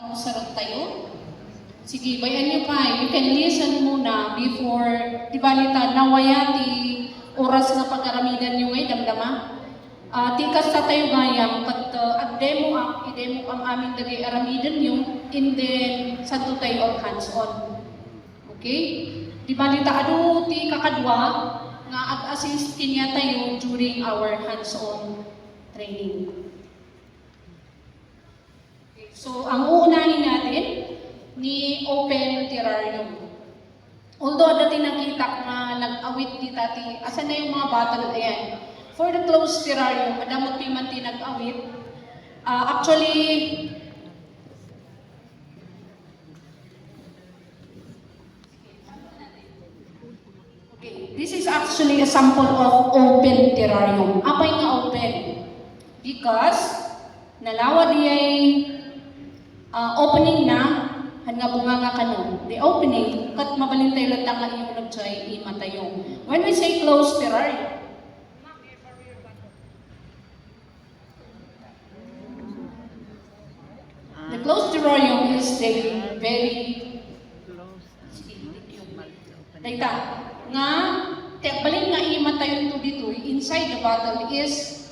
Sarap tayo? Sige, bayan niyo pa. You can listen muna before, di ba lita, nawayati, oras na pagkaramidan niyo ngayon, damdama? Tikas sa tayo gayam, kat i-demo ang aming dagay aramidan niyo, and then, santo tayo ang hands-on. Okay? Di ba lita, ano ti kakadwa, nga ag-assist kinya tayo during our hands-on training. So, ang uunahin natin, ni open terrarium. Although dati nakita na nag-awit di tati, asan na yung mga bata? Ayan. For the closed terrarium, madamot piman ti nag-awit. Actually, okay, this is actually a sample of open terrarium. Apay nga open? Because, nalawa di ay opening na, nga bunga nga kanon. The opening, kat mabalintay lang nga yung nagchay imatayong. When we say closed terrarium, the closed terrarium is very data nga balin nga imatayon to dito inside the bottle is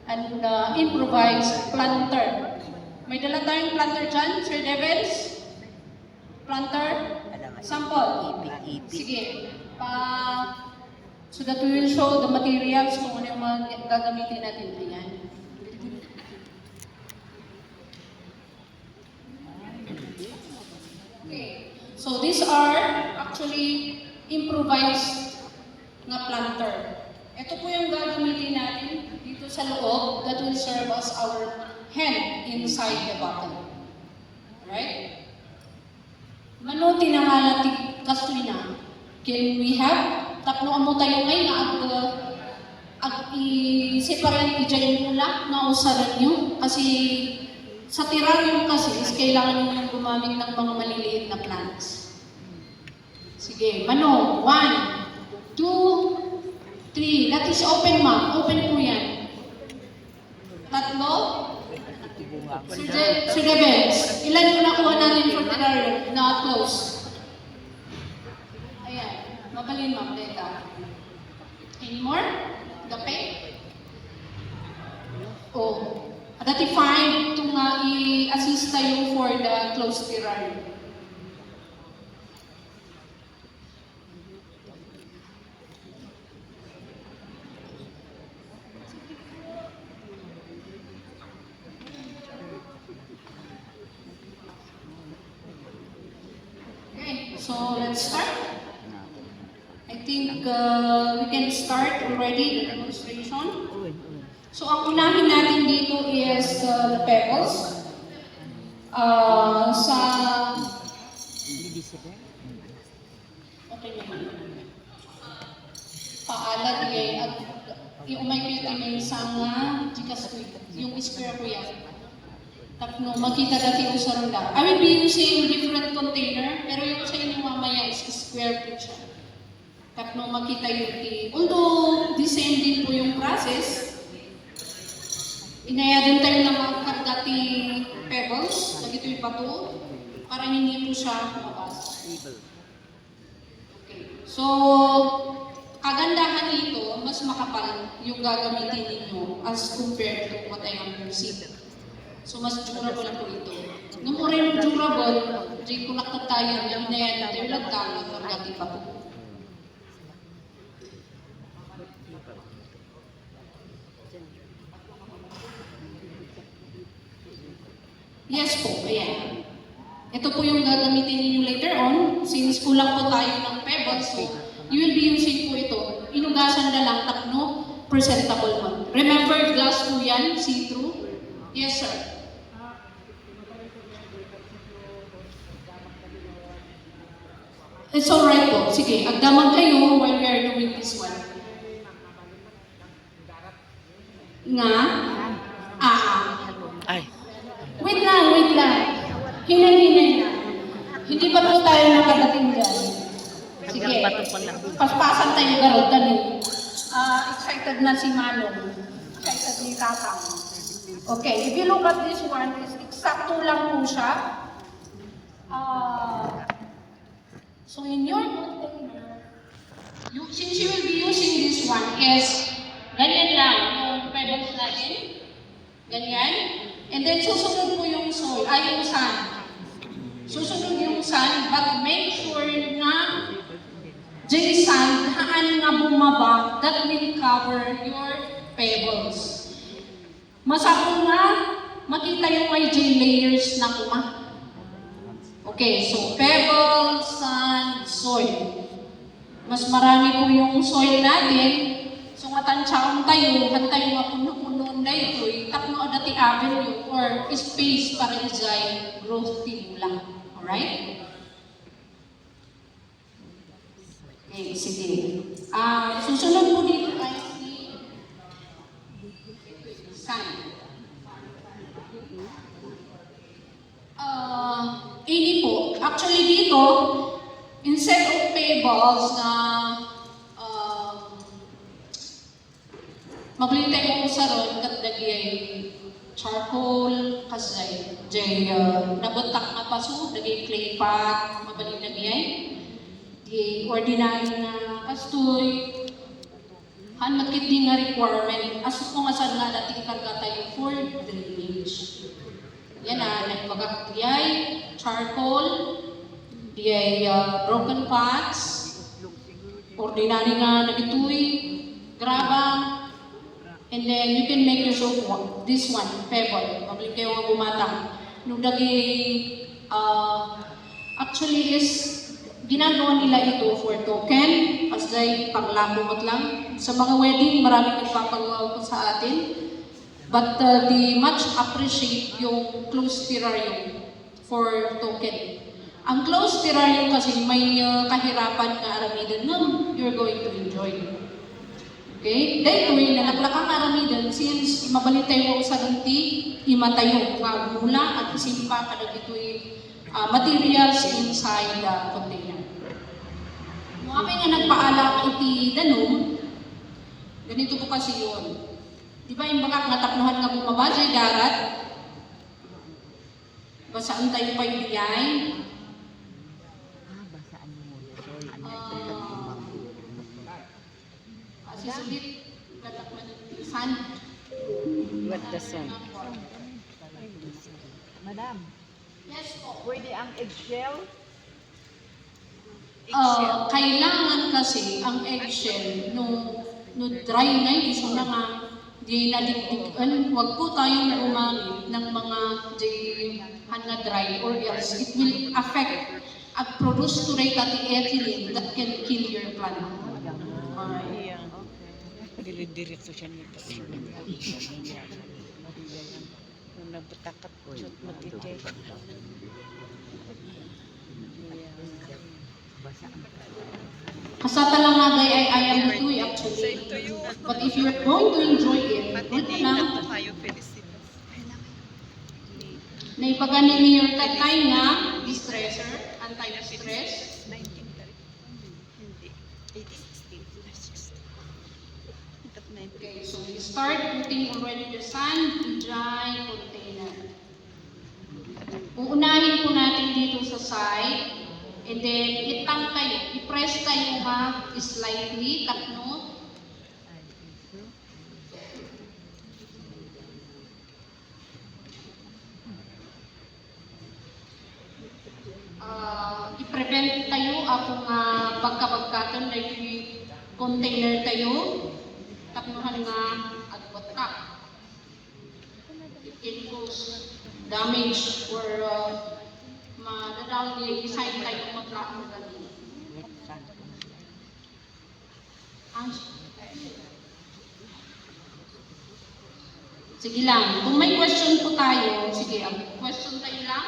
an improvised planter. May dala tayong planter dyan, Sir Devils? Planter? Sample? Sige. So that we will show the materials kung ano yung mga gagamitin natin. Ayan. Okay. So these are actually improvised nga planter. Ito po yung gagamitin natin dito sa loob that will serve as our hand inside the bottle. Alright? Mano tinangalati kaslina? Can we have? Tapno amo tayo ngayon na i-separate i-dyan mula na usaran nyo. Kasi sa terrarium kasi is kailangan nyo gumamit ng mga maliliit na plants. Sige, mano? 1, 2, 3. That is open, ma'am. Open po yan. Tatlo? Sir Devens, ilan yung nakuha natin from terrarium na close? Ayan. Mabalin, ma'am. Deta. Any more? Gape? Oh. Dati fine ito nga i-assist tayo for the closed terrarium. So let's start. I think we can start already the demonstration. So ang unahin natin dito is the pebbles. Okay naman. Paalat at iumay ko yung may sanga jikas ko yung square ko yan. Tapno, makita dati sa ronda. I will be using different container, pero yung sa inyo mamaya is square po siya. Tapno, makita yung although, the same din po yung process, inaya din tayo ng mga dati pebbles, lagi ito yung bato, para hindi po siya mabasa. Okay. So, kagandahan nito, mas makapal yung gagamitin ninyo as compared to what I am using. So, mas durable po ito. Nung rin durable, di kulak tayo, yung inayan, tayo lagkang at magati pa po. Yes po, ayan. Ito po yung gagamitin ninyo later on. Since kulang po tayo ng pebbles, so you will be using po ito. Inugasan na lang, tapno, presentable mo. Remember, glass po yan, see-through? Yes, sir. It's alright po. Sige, agdamag kayo while we are doing this one. Nga? Ay. Wait lang. Hinay na. Hindi pa po tayo nakadating dyan. Sige, paspasan tayo garot. Excited na si Manong. Excited ni Kakang. Okay, if you look at this one, is eksakto lang po siya. So in your container, since you will be using this one is ganyan lang yung pebbles natin. Ganyan. And then susunod po yung soil, yung sand. Susunod yung sand, but make sure na dyan sand, haan nga bumaba, that will cover your pebbles. Masakong na makita yung may J layers na kuma. Okay, so pebbles, sand, soil. Mas marami po yung soil natin. So matansyaon tayo, hantay nga puno-puno na ito, takno dati avenue or space para isay growth lang. Alright? Okay, sige. Susunod po dito ay si sand. Ini po. Actually dito, instead of pebbles na maglintay mo sa ron, katdagi ay charcoal, kasay, jay nabutak na paso, dagi clay pot, mabalin dagi ay, di ordinary na kastoy, hanakit din nga requirement, aso kung asan nga natin karga tayo for drainage. Yan na, nagpagak diyay, charcoal, diyay broken pots, ordinary nga nagituy, graba, and then you can make yourself this one, pebble, mabalik kayo nga bumatang. Nung dagi, actually is, ginagawa nila ito for token, kasi panglabot lang. Sa mga wedding, maraming nagpapagawa po sa atin. But they much appreciate yung closed terrarium for token. Ang closed terrarium kasi may kahirapan na aramidan nun, you're going to enjoy. Okay? Dahil ito, nalaklakang aramidan, since mabalitay mo sa ganti, imatayo nga mula at isimpa ka na ito'y materials inside the container. Mga nga nagpaalam iti danum, ganito po kasi yun. Di ba yung baka nga tapnuhan nga bumaba dyan darat? Basaan tayo pa yung diyay? Basaan mo muna. Sisulit, gatakman yung sun. What the sun? Madam, Yes po. pwede ang eggshell? Kailangan kasi ang eggshell, no dry na isa na nga, di nadikdikan, wag po tayong gumamit ng mga na dry or else it will affect at produce to rate at ethylene that can kill your plant. Okay. Dili-diretso siya nito. Kung nabutakat, shoot matitay. Kasata lang nga day ay ayam ito actually. But if you're going to enjoy it, good lang. Naipaganin niyo yung tatay nga, distressor, anti-distress. Okay, so we start putting already the sand in dry container. Uunahin po natin dito sa side, and then itang tayo, i-press tayo ha, slightly, takno. I-prevent tayo akong pagkabagkatan na yung container tayo, taknuhan nga at watak. It can cause damage or madadawag yung design tayo magkaroon galing. Sige lang, kung may question po tayo, sige, question tayo lang.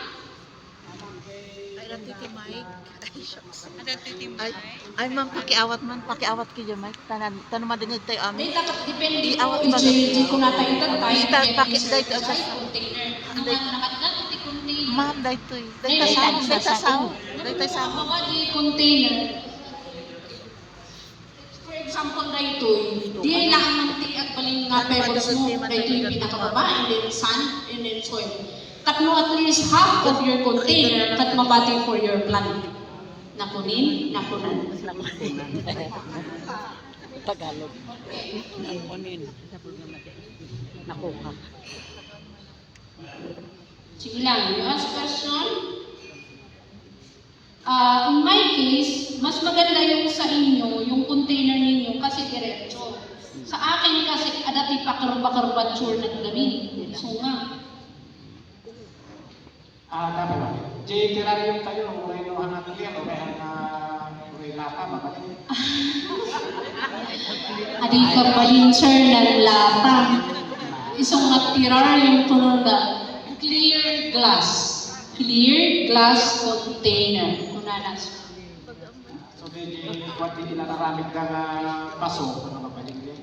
Ay, ma'am, pakiawat kayo, Mike. Tanong din tayo amin. Depende Iawat po, ba? i-JG ko na tayo tatay. Dahil container. Ang nakatgat iti container. ma'am, dahil tayo Mga di container. For example, dahil ito, di lang manti at galing nga pebbles mo, dito yung pinakababa, and then sand, and then soil. Tapno at least half of your container kat mabati for your plant. Nakunin, nakunan. Tagalog. Nakunin. Nakuha. Sige lang, you ask question? In my case, mas maganda yung sa inyo, yung container ninyo kasi diretso. Sa akin kasi adati pakar-bakarbatsure ng gamit. So nga. Dapat lang. Jay, terarium tayo, uray no hangat clear, uray lata, mabalik. Adi ka pa din, sir, ng lata. Isang natirar yung tunod na clear glass. Clear glass container. Kunanas. So, what hindi na naramit ka paso, ano mabalik yan?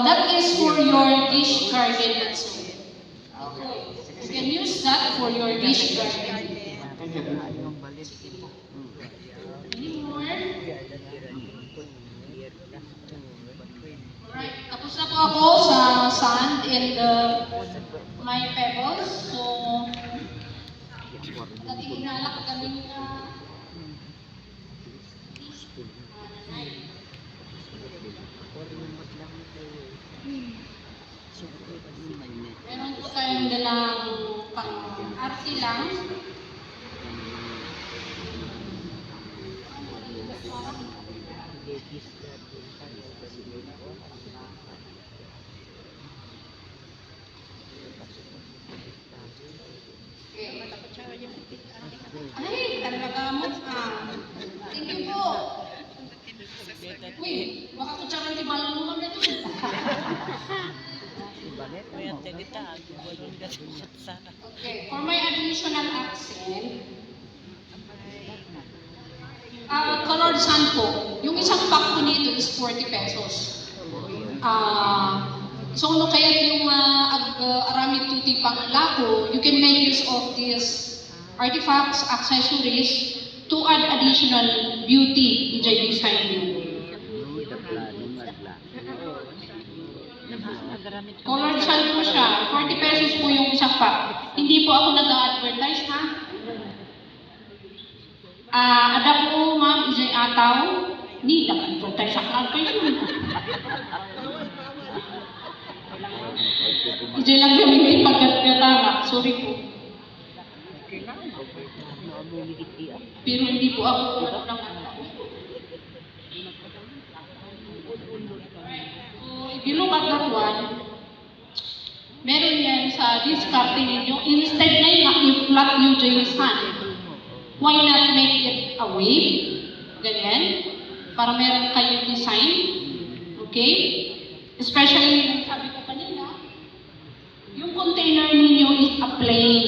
That is for your dish garden. Okay. You can use that for your dish garden. Thank you. Any more? Alright, tapos na po ako sa sand and my pebbles. So, dati hinalak kami meron po tayong dalang pang-arte lang. Ay, talaga mo. Thank you po. Uy, baka kutsarang tibalan mo kami ito. Okay, for my additional accent, colored sand po. Yung isang pack po nito is 40 pesos. So, no, kaya yung aramid tuti pang lako, you can make use of these artifacts, accessories, to add additional beauty in the design nyo. Colored sand po siya. 40 pesos po yung isang pack. Hindi po ako nag-advertise, ha? Ada po, ma'am, isay ataw. Ni, nag-advertise sa advertise yun. Isay lang gamitin pagkat-katanga. Sorry po. Pero hindi po ako ano lang ataw. If you look at that one, meron yan sa discarte ninyo. Instead na yung i-flat yung James hand, why not make it a wave? Ganyan. Para meron kayong design. Okay? Especially, yung sabi ko kanina, yung container ninyo is a plain.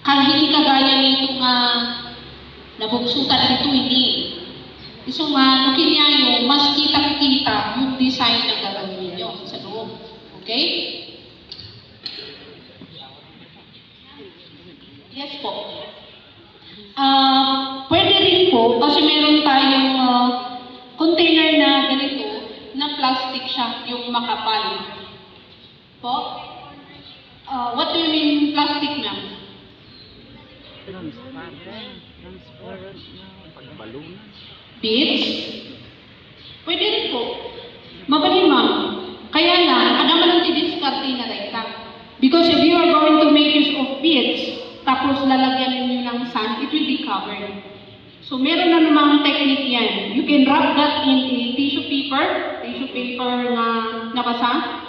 Hindi kagaya nito nga nabuksutan nito, hindi. So nga, looking nyo, mas kitang-kita yung design na gagawin ninyo sa loob. Okay? Yes po. Pwede rin po, kasi meron tayong container na ganito, na plastic siya, yung makapal. Po? What do you mean plastic na? Transparent na pagbalon. Beads? Pwede rin po. Magaling, ma'am. Kaya lang, ada man ang didiskarte na rekta. Because if you are going to make use of beads, tapos lalagyan ninyo ng sand, it will be covered. So, meron na namang technique yan. You can wrap that in a tissue paper na nabasa,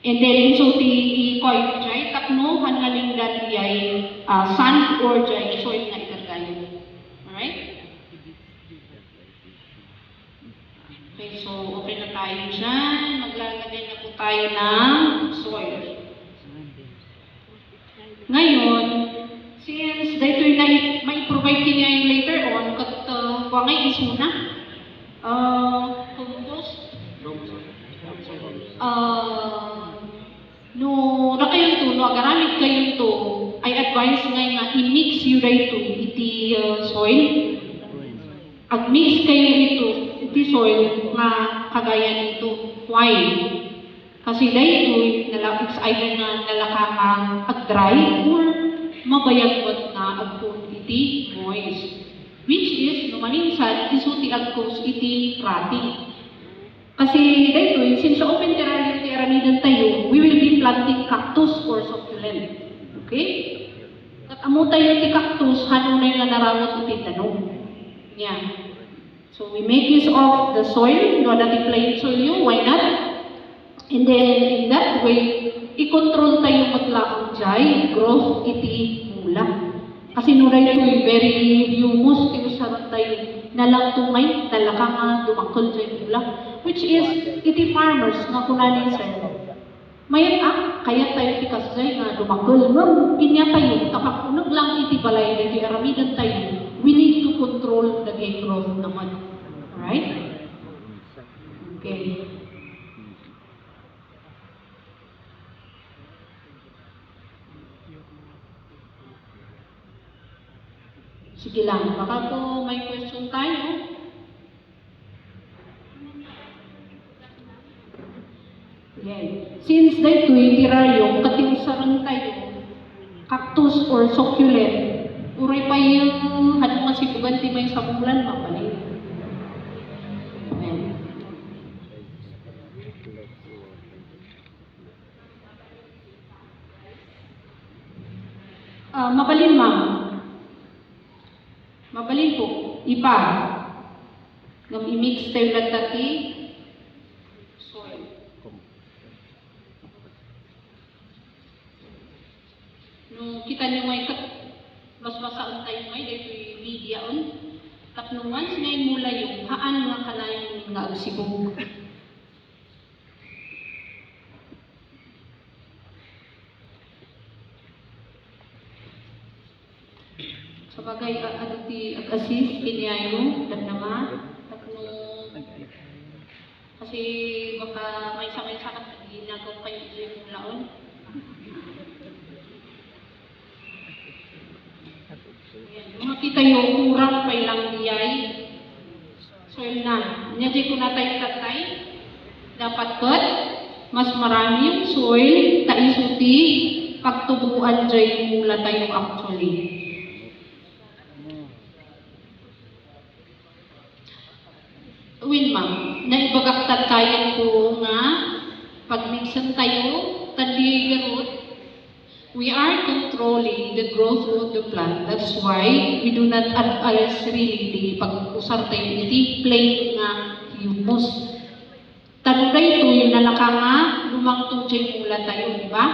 and then so i-coil jay, tapno, hanaling galiyay sand or jay, soil na itargayo. Alright? Okay, so okay na tayo dyan. Maglalagay na po tayo ng soil. Ngayon, since dito na may provide niya yung later on, kat wangay is muna. Compost. No, na kayong to, no, agaramit kayong to, I advise nga i-mix you dito iti soil. Ag-mix kayo ito, iti soil nga kagaya nito. Why? Kasi dahil it's either nga nalakang ag-dry or mabayagwat nga agkon iti moist. Which is, no maninsan, iso ti agkos iti rotting. Kasi dahil since sa open terrarium ti aramidan tayo, we will be planting cactus or succulent. Okay? At amo tayo ti cactus, hanunay nga narawat iti tanong. Yan. So we make use of the soil, no, dati plain soil yun, why not? And then, in that way, i-control tayo matlaang jay, growth, iti, mula. Kasi nuray ko very humus, tinusaran tayo, nalang tungay, talaka nga, dumakol jay mula. Which is, iti farmers, nga kunanin sa mayan kaya tayo tikas jay nga dumakol. No, kinya tayo, kapakunag lang iti balay, iti aramidan tayo, we need to control the gay growth naman. Alright? Okay. Sige lang, baka po may question tayo. Yeah. Since dahito yung terrarium, katiusaran tayo, cactus or succulent, uray pa yung hadong masibugan ti may sabulan, mapalay. Mabalin, ma'am. Mabalin po, ipa. Ngam i-mix tayo lang dati. Soil. No, kita nyo ngay mas masaan tayo ngay, dito yung media on. Tapno once ngay mula yung haan nga kalayon nga agsibog. Sabagay, ano ti ag-assist, kiniayo, dan naman, tapno, kasi baka may sakit-sakit, ginagaw kayo yung laon. Makita yung kurang pay lang diyay, soil na. Nyadi ko na tayo tatay, dapat kot, mas marami yung soil, taisuti, pagtubuan dyan mula tayo actually. Win ma'am, naibagaktan tayo po nga, pag-mixan tayo, tandi garot, we are controlling the growth of the plant. That's why we do not address really the pag-usar tayo iti plain nga humus. Tanuray ito yung nalaka nga, lumangtong dyan mula tayo, di ba?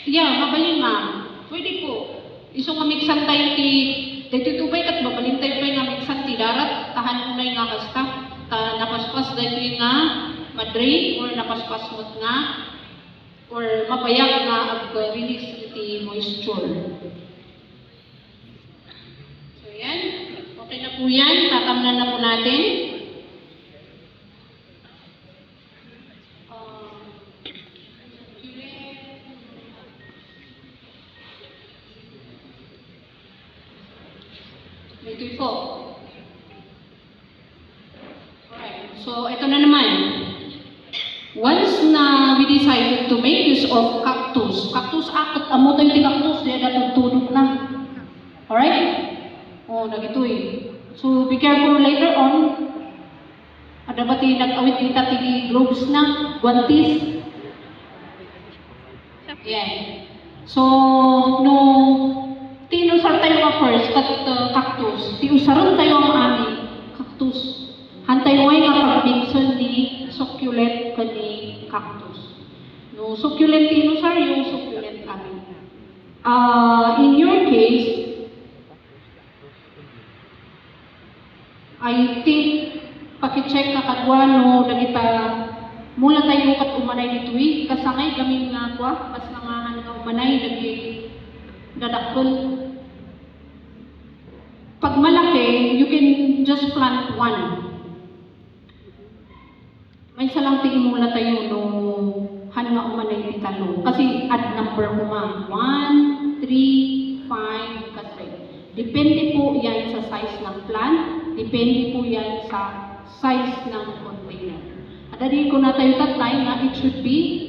Yeah, mabalin ma'am. Pwede po. Iso nga mixan tayo ti dito tubay kat babalin tayo pa nga mixan ti darat, tahan unay nga kasta, napaspas dito nga madre, or napaspas mot nga, or mapayak nga ag-release iti moisture. So yan, okay na po yan, tatamnan na po natin. Ito po. Alright, so ito na naman. Once na we decided to make use of cactus akot amo tayo ti cactus, diya natutulog na. Alright? Oh, nagitoy. So be careful later on. Ada ba ti nag-awit dita ti gloves na, guantis? Yeah. So, no, tinusar tayo nga first, cactus. Tiusaran tayo ang aming cactus. Hantay mo nga pag-mixon ni succulent kani cactus. No, succulent tinusar yung succulent kami. In your case, I think, pakicheck na kadwano, dagita, mula tayo kat umanay dito kasangay gamin nga kwa, pas nangahan nga umanay, dagi dadakol. Pag malaki, you can just plant one. May salang tingin mula tayo no han nga umanay ti talo. Kasi add number mo ma. 1, 3, 5, kasi. Depende po yan sa size ng plant. Depende po yan sa size ng container. At Dali ko na tayo tatay nga it should be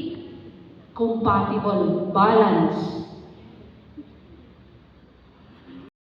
compatible, balance.